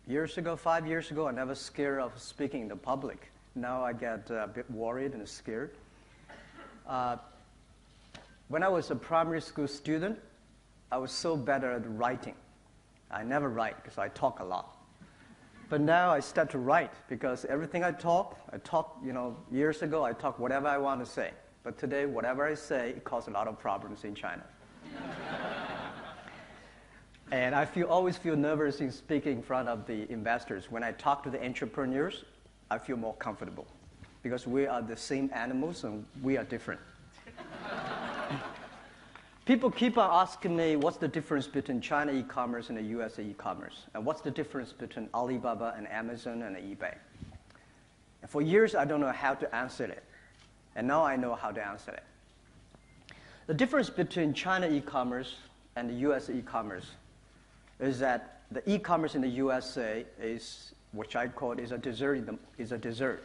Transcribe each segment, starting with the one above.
Years ago, 5 years ago, I never scared of speaking in the public. Now I get a bit worried and scared. When I was a primary school student, I was so better at writing. I never write because I talk a lot. But now I start to write because everything I talk, years ago I talk whatever I want to say. But today, whatever I say, it causes a lot of problems in China. And I always feel nervous in speaking in front of the investors. When I talk to the entrepreneurs, I feel more comfortable because we are the same animals and we are different. People keep on asking me what's the difference between China e-commerce and the US e-commerce, and what's the difference between Alibaba and Amazon and eBay. And for years, I don't know how to answer it, and now I know how to answer it. The difference between China e-commerce and the US e-commerce is that the e-commerce in the USA is, which I call is a dessert.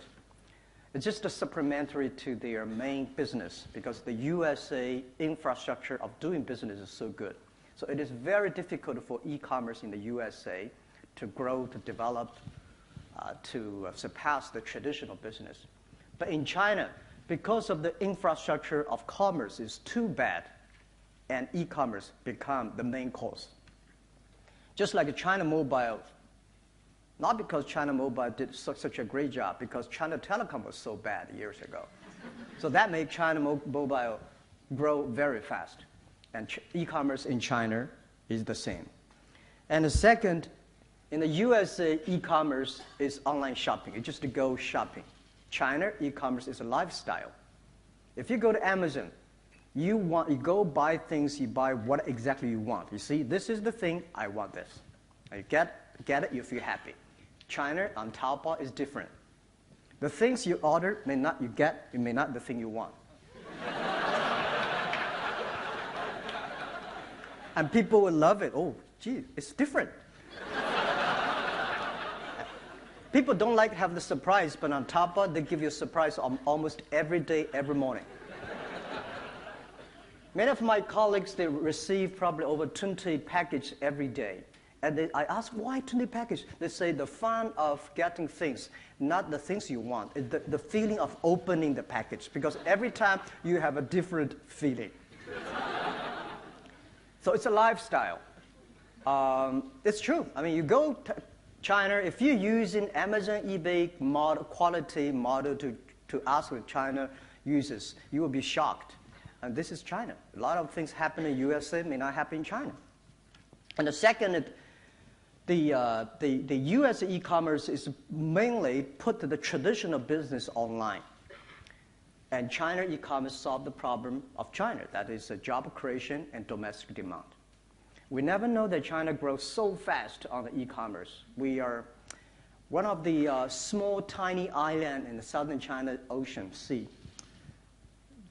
It's just a supplementary to their main business because the USA infrastructure of doing business is so good. So it is very difficult for e-commerce in the USA to grow, to develop, to surpass the traditional business. But in China, because of the infrastructure of commerce is too bad, and e-commerce become the main cause. Just like China Mobile, not because China Mobile did such a great job, because China Telecom was so bad years ago. So that made China Mobile grow very fast. And e-commerce in China is the same. And the second, in the USA, e-commerce is online shopping. It's just to go shopping. China, e-commerce is a lifestyle. If you go to Amazon, you go buy things, you buy what exactly you want. You see, this is the thing, I want this. And you get it, you feel happy. China on Taobao is different. The things you order may not the thing you want. And people will love it. Oh, gee, it's different. People don't like to have the surprise, but on Taobao, they give you a surprise almost every day, every morning. Many of my colleagues, they receive probably over 20 packages every day. And I ask, why 20 packages? They say the fun of getting things, not the things you want. It's the feeling of opening the package. Because every time you have a different feeling. So it's a lifestyle. It's true. I mean, you go to China, if you're using Amazon, eBay quality model to ask what China uses, you will be shocked. And this is China. A lot of things happen in USA may not happen in China. And the second, the US e-commerce is mainly put the traditional business online. And China e-commerce solved the problem of China. That is job creation and domestic demand. We never know that China grows so fast on the e-commerce. We are one of the small, tiny islands in the southern China Ocean Sea.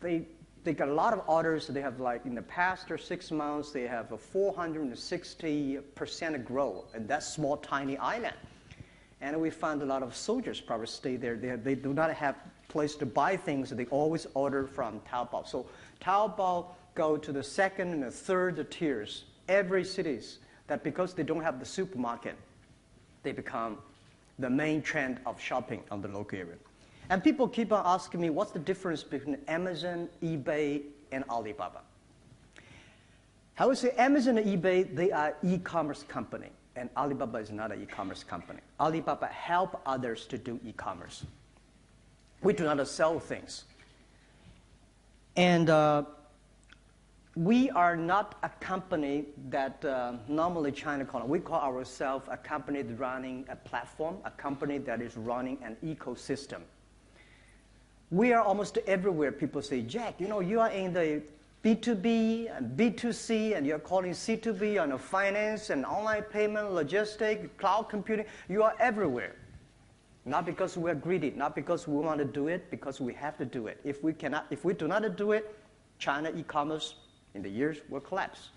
They got a lot of orders. They have, like, in the past 6 months, they have a 460% growth in that small, tiny island. And we found a lot of soldiers probably stay there. They do not have a place to buy things. They always order from Taobao. So Taobao go to the second and the third tiers. Every cities that because they don't have the supermarket, they become the main trend of shopping on the local area. And people keep on asking me, what's the difference between Amazon, eBay, and Alibaba? I would say Amazon and eBay, they are e-commerce company, and Alibaba is not an e-commerce company. Alibaba help others to do e-commerce. We do not sell things. And we are not a company that normally China calls. We call ourselves a company that's running a platform, a company that is running an ecosystem. We are almost everywhere. People say, Jack, you are in the B2B and B2C, and you're calling C2B on finance and online payment, logistics, cloud computing. You are everywhere. Not because we're greedy, not because we want to do it, because we have to do it. If we do not do it, China e-commerce in the years will collapse.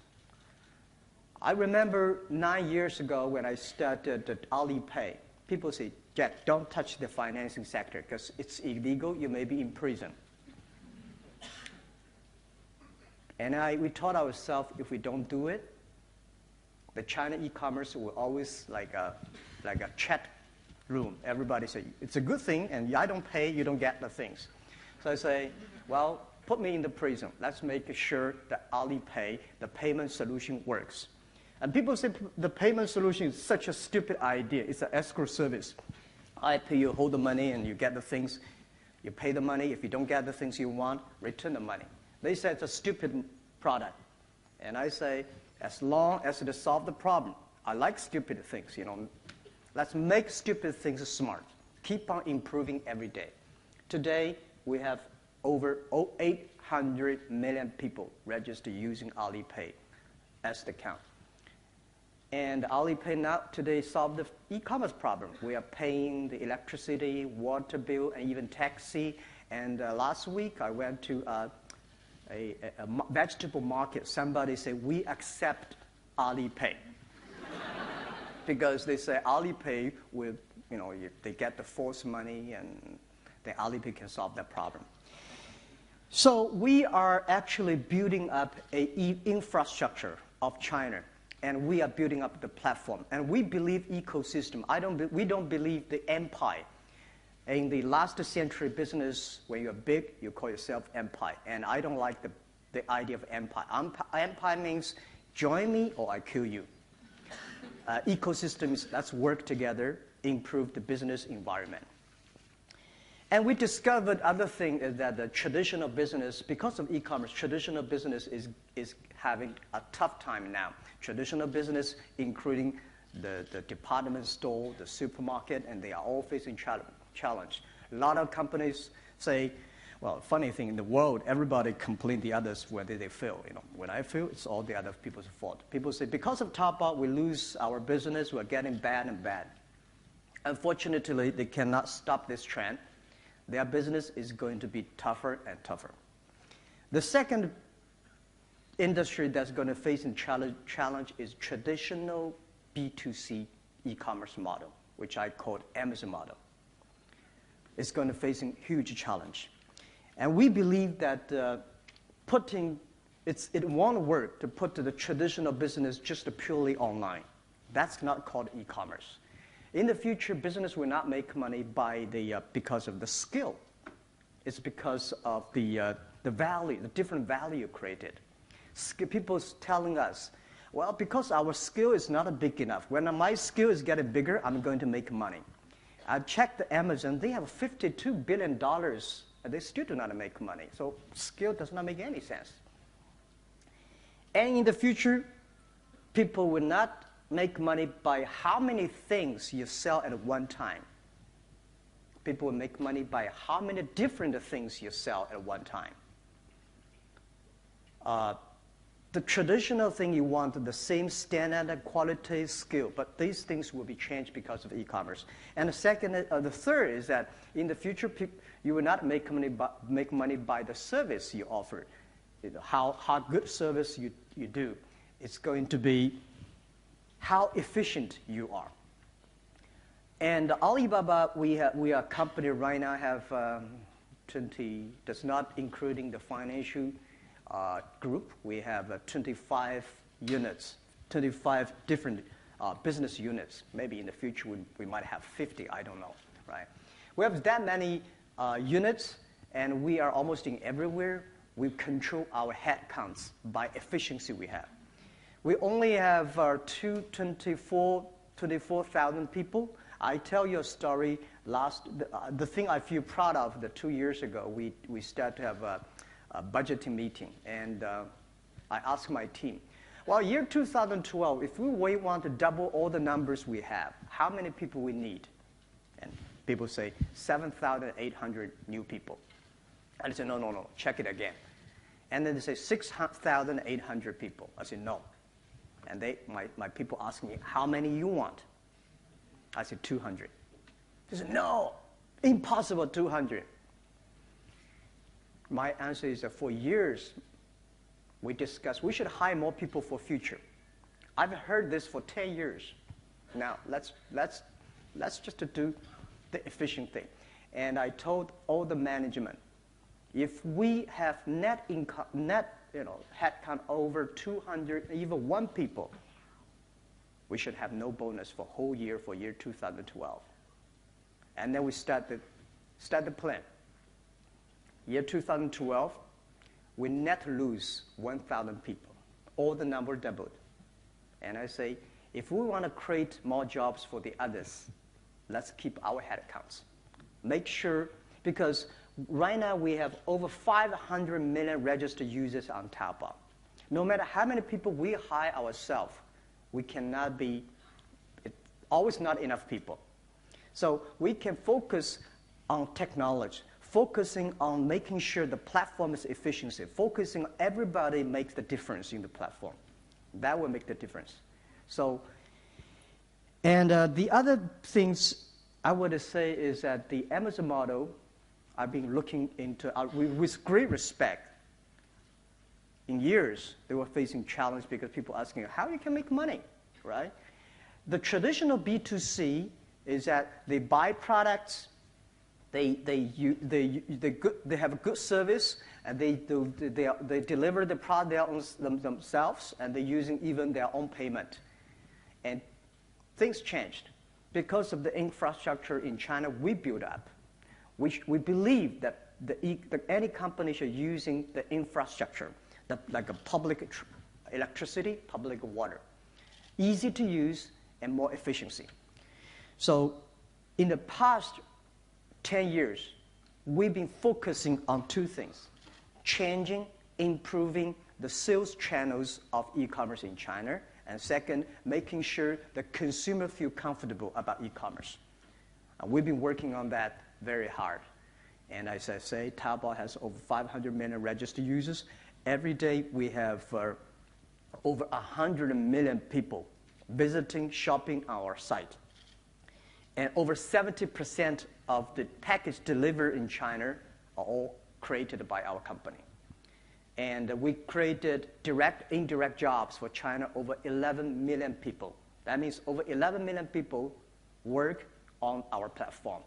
I remember 9 years ago when I started at Alipay, people say, Jack, don't touch the financing sector because it's illegal, you may be in prison. And we taught ourselves if we don't do it, the China e-commerce will always like a chat room. Everybody say, it's a good thing, and I don't pay, you don't get the things. So I say, well, put me in the prison. Let's make sure that Alipay, the payment solution, works. And people say the payment solution is such a stupid idea. It's an escrow service. I pay you, hold the money, and you get the things. You pay the money. If you don't get the things you want, return the money. They say it's a stupid product. And I say, as long as it solves the problem, I like stupid things, Let's make stupid things smart. Keep on improving every day. Today, we have over 800 million people registered using Alipay as the count. And Alipay now today solved the e-commerce problem. We are paying the electricity, water bill, and even taxi. And last week, I went to a vegetable market. Somebody said, we accept Alipay. Because they say Alipay will, they get the forced money, and then Alipay can solve that problem. So we are actually building up an infrastructure of China, and we are building up the platform. And we believe ecosystem. We don't believe the empire. In the last century business, when you're big, you call yourself empire. And I don't like the idea of empire. Empire means join me or I kill you. Ecosystems, let's work together, improve the business environment. And we discovered other thing is that the traditional business, because of e-commerce, traditional business is having a tough time now. Traditional business, including the department store, the supermarket, and they are all facing challenge. A lot of companies say, well, funny thing, in the world, everybody complain the others whether they fail. When I fail, it's all the other people's fault. People say, because of Taobao, we lose our business, we're getting bad and bad. Unfortunately, they cannot stop this trend. Their business is going to be tougher and tougher. The second industry that's going to face a challenge is traditional B2C e-commerce model, which I call Amazon model. It's going to face a huge challenge. And we believe that it won't work to put the traditional business just purely online. That's not called e-commerce. In the future, business will not make money because of the skill. It's because of the value, the different value created. People telling us, well, because our skill is not big enough. When my skill is getting bigger, I'm going to make money. I checked Amazon. They have $52 billion, and they still do not make money. So skill does not make any sense. And in the future, people will not make money by how many things you sell at one time. People will make money by how many different things you sell at one time. The traditional thing, you want the same standard, quality, skill, but these things will be changed because of e-commerce. And the third is that in the future, you will not make money by the service you offer, how good service you do. It's going to be how efficient you are. And Alibaba, we are a company right now have 20, that's not including the financial group. We have 25 units, 25 different business units. Maybe in the future we might have 50, I don't know, right? We have that many units, and we are almost in everywhere. We control our headcounts by efficiency we have. We only have 24,000 people. I tell you a story. The thing I feel proud of, 2 years ago, we started to have a budgeting meeting, and I asked my team, well, year 2012, if we want to double all the numbers we have, how many people we need? And people say 7,800 new people. I said, no, check it again. And then they say 6,800 people. I said, no. And my people ask me, how many you want? I said, 200. They said, no, impossible, 200. My answer is that for years, we discussed we should hire more people for future. I've heard this for 10 years. Now, let's just do the efficient thing. And I told all the management, if we have net headcount over 200, even 1 people, we should have no bonus for whole year for year 2012. And then we start the plan. Year 2012, we net lose 1,000 people. All the number doubled. And I say, if we want to create more jobs for the others, let's keep our head counts. Make sure, because right now we have over 500 million registered users on Taobao. No matter how many people we hire ourselves, we cannot be, it's always not enough people. So we can focus on technology, focusing on making sure the platform is efficiency, focusing on everybody makes the difference in the platform. That will make the difference. So, and the other things I would say is that the Amazon model, I've been looking into, with great respect. In years, they were facing challenge because people asking how you can make money, right? The traditional B2C is that they buy products, they have a good service, and they deliver the product themselves, and they're using even their own payment. And things changed. Because of the infrastructure in China we built up, which we believe that any company should using the infrastructure, like a public electricity, public water. Easy to use and more efficiency. So in the past 10 years, we've been focusing on two things: changing, improving the sales channels of e-commerce in China, and second, making sure the consumer feel comfortable about e-commerce. We've been working on that very hard. And as I say, Taobao has over 500 million registered users. Every day we have over 100 million people visiting, shopping our site. And over 70% of the package delivered in China are all created by our company. And we created direct, indirect jobs for China, over 11 million people. That means over 11 million people work on our platform.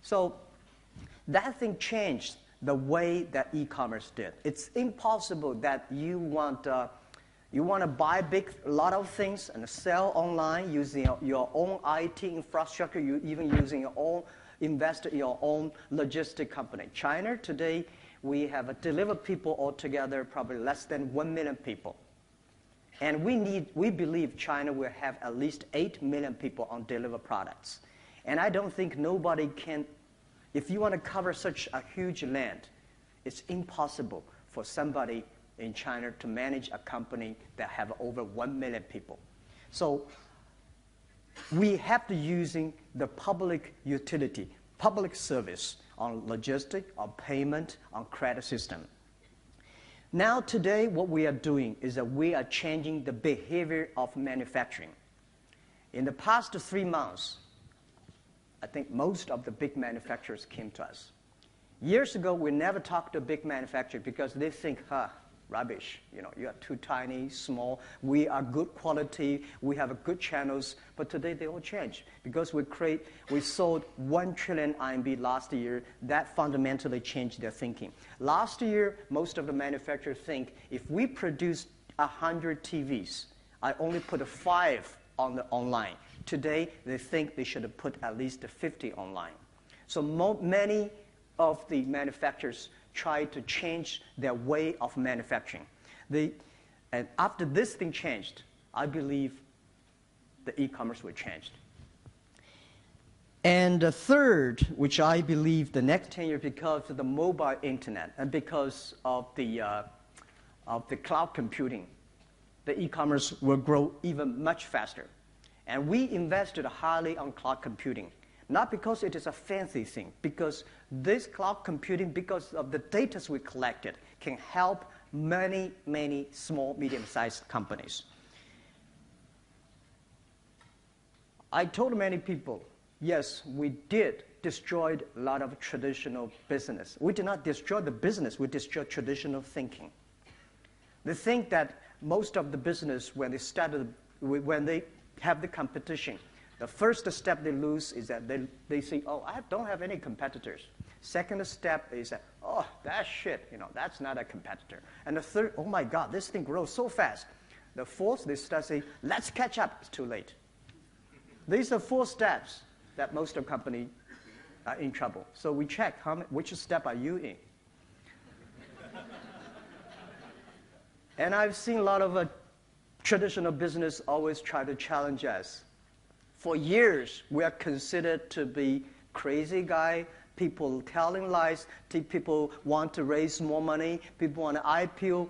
So that thing changed the way that e-commerce did. It's impossible that you want to buy a lot of things and sell online using your own IT infrastructure, you even using your own, invest in your own logistic company. China today, we have delivered people altogether, probably less than 1 million people. And we believe China will have at least 8 million people on deliver products. And I don't think nobody can, if you want to cover such a huge land, it's impossible for somebody in China to manage a company that have over 1 million people. So we have to using the public utility, public service on logistics, on payment, on credit system. Now today what we are doing is that we are changing the behavior of manufacturing. In the past 3 months, I think most of the big manufacturers came to us. Years ago, we never talked to big manufacturers because they think, rubbish, you are too tiny, small, we are good quality, we have good channels, but today they all change because we sold 1 trillion RMB last year. That fundamentally changed their thinking. Last year, most of the manufacturers think if we produce 100 TVs, I only put 5 on the online. Today, they think they should put at least 50 online. So many of the manufacturers try to change their way of manufacturing. And after this thing changed, I believe the e-commerce will change. And the third, which I believe the next 10 years, because of the mobile internet and because of the cloud computing, the e-commerce will grow even much faster. And we invested highly on cloud computing. Not because it is a fancy thing, because this cloud computing, because of the data we collected, can help many, many small, medium-sized companies. I told many people, yes, we did destroy a lot of traditional business. We did not destroy the business, we destroyed traditional thinking. They think that most of the business, when they have the competition, the first step they lose is that they say, oh, I don't have any competitors. Second step is that, oh, that's shit, that's not a competitor. And the third, oh my God, this thing grows so fast. The fourth, they start saying, let's catch up. It's too late. These are 4 steps that most of companies are in trouble. So we check which step are you in. And I've seen a lot of traditional business always try to challenge us. For years, we are considered to be crazy guy, people telling lies, people want to raise more money, people want to IPO.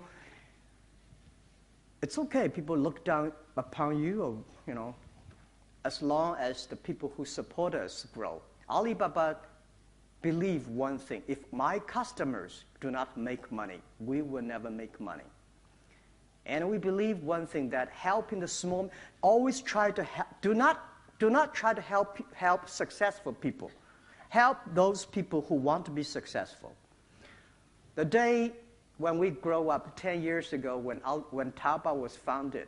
It's okay, people look down upon you, or, as long as the people who support us grow. Alibaba believe one thing: if my customers do not make money, we will never make money. And we believe one thing, that helping the small, always try to help, do not try to help successful people. Help those people who want to be successful. The day when we grow up 10 years ago, when Taobao was founded,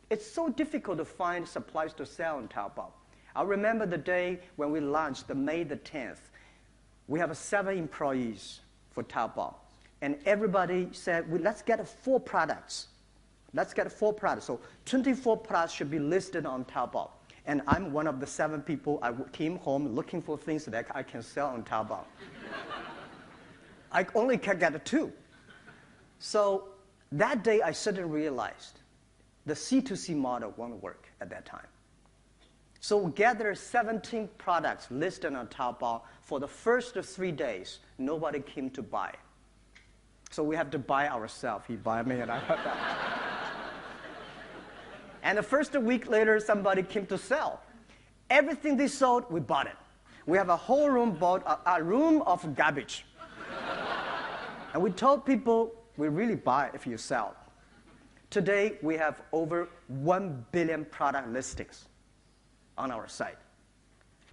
it's so difficult to find supplies to sell on Taobao. I remember the day when we launched, May the 10th. We have 7 employees for Taobao. And everybody said, let's get 4 products. Let's get 4 products. So 24 products should be listed on Taobao. And I'm one of the 7 people. I came home looking for things that I can sell on Taobao. I only can get 2. So that day, I suddenly realized the C2C model won't work at that time. So we gathered 17 products listed on Taobao. For the first 3 days, nobody came to buy. So we have to buy ourselves. He buy me and I buy that. And the first week later, somebody came to sell. Everything they sold, we bought it. We have a whole room bought, a room of garbage. And we told people, we really buy if you sell. Today, we have over 1 billion product listings on our site.